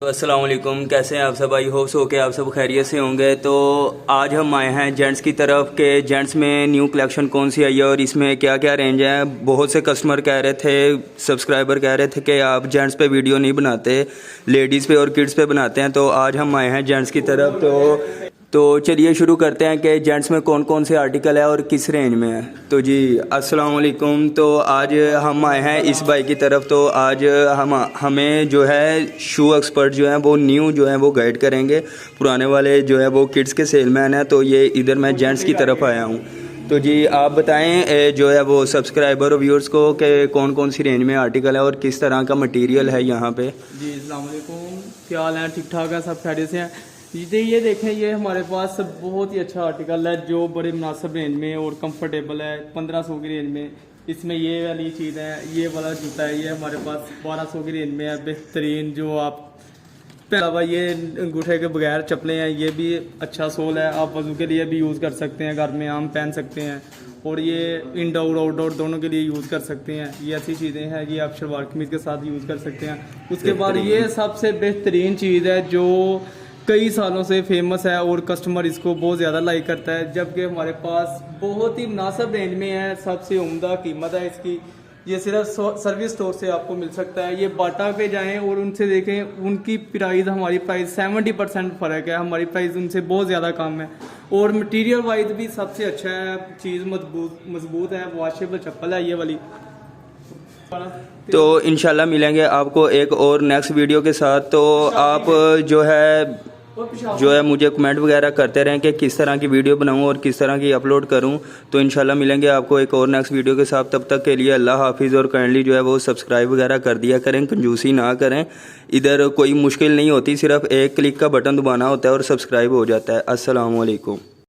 अस्सलाम वालेकुम, कैसे हैं आप सब। आई होप सो के आप सब खैरियत से होंगे। तो आज हम आए हैं जेंट्स की तरफ के जेंट्स में न्यू कलेक्शन कौन सी आई है और इसमें क्या क्या रेंज है। बहुत से कस्टमर कह रहे थे, सब्सक्राइबर कह रहे थे कि आप जेंट्स पे वीडियो नहीं बनाते, लेडीज़ पे और किड्स पे बनाते हैं। तो आज हम आए हैं जेंट्स की तरफ। तो चलिए शुरू करते हैं कि जेंट्स में कौन कौन से आर्टिकल है और किस रेंज में है। तो जी अस्सलाम वालेकुम। तो आज हम आए हैं इस भाई की तरफ। तो आज हमें जो है शू एक्सपर्ट जो है वो न्यू जो है वो गाइड करेंगे। पुराने वाले जो है वो किड्स के सेलमैन हैं। तो ये इधर मैं जेंट्स की तरफ आया हूँ। तो जी आप बताएं जो है वो सब्सक्राइबर और व्यूअर्स को कि कौन कौन सी रेंज में आर्टिकल है और किस तरह का मटेरियल है यहाँ पे। जी अस्सलाम वालेकुम, क्या हाल है? ठीक ठाक है, सब खैरियत से हैं। ये देखें, ये हमारे पास बहुत ही अच्छा आर्टिकल है जो बड़े मुनासिब रेंज में और कंफर्टेबल है। 1500 की रेंज में इसमें ये वाली चीज़ है, ये वाला जूता है, ये हमारे पास 1200 की रेंज में है। बेहतरीन जो आप अलावा ये अंगूठे के बगैर चप्पलें हैं, ये भी अच्छा सोल है। आप वजू के लिए भी यूज़ कर सकते हैं, घर में आम पहन सकते हैं और ये इंडोर आउटडोर दोनों के लिए यूज़ कर सकते हैं। ये ऐसी चीज़ें हैं कि आप शलवार कमीज के साथ यूज़ कर सकते हैं। उसके बाद ये सबसे बेहतरीन चीज़ है जो कई सालों से फेमस है और कस्टमर इसको बहुत ज़्यादा लाइक करता है, जबकि हमारे पास बहुत ही मुनासिब रेंज में है। सबसे उम्दा कीमत है इसकी। ये सिर्फ सर्विस स्टोर से आपको मिल सकता है। ये बाटा पे जाएं और उनसे देखें, उनकी प्राइस हमारी प्राइस 70% फ़र्क है। हमारी प्राइस उनसे बहुत ज़्यादा कम है और मटेरियल वाइज भी सबसे अच्छा है। चीज़ मजबूत है, वॉशेबल चप्पल है ये वाली। तो इंशाल्लाह मिलेंगे आपको एक और नेक्स्ट वीडियो के साथ। तो आप जो है मुझे कमेंट वगैरह करते रहें कि किस तरह की वीडियो बनाऊं और किस तरह की अपलोड करूं। तो इंशाल्लाह मिलेंगे आपको एक और नेक्स्ट वीडियो के साथ। तब तक के लिए अल्लाह हाफिज़ और काइंडली जो है वो सब्सक्राइब वगैरह कर दिया करें, कंजूसी ना करें। इधर कोई मुश्किल नहीं होती, सिर्फ एक क्लिक का बटन दबाना होता है और सब्सक्राइब हो जाता है। अस्सलाम वालेकुम।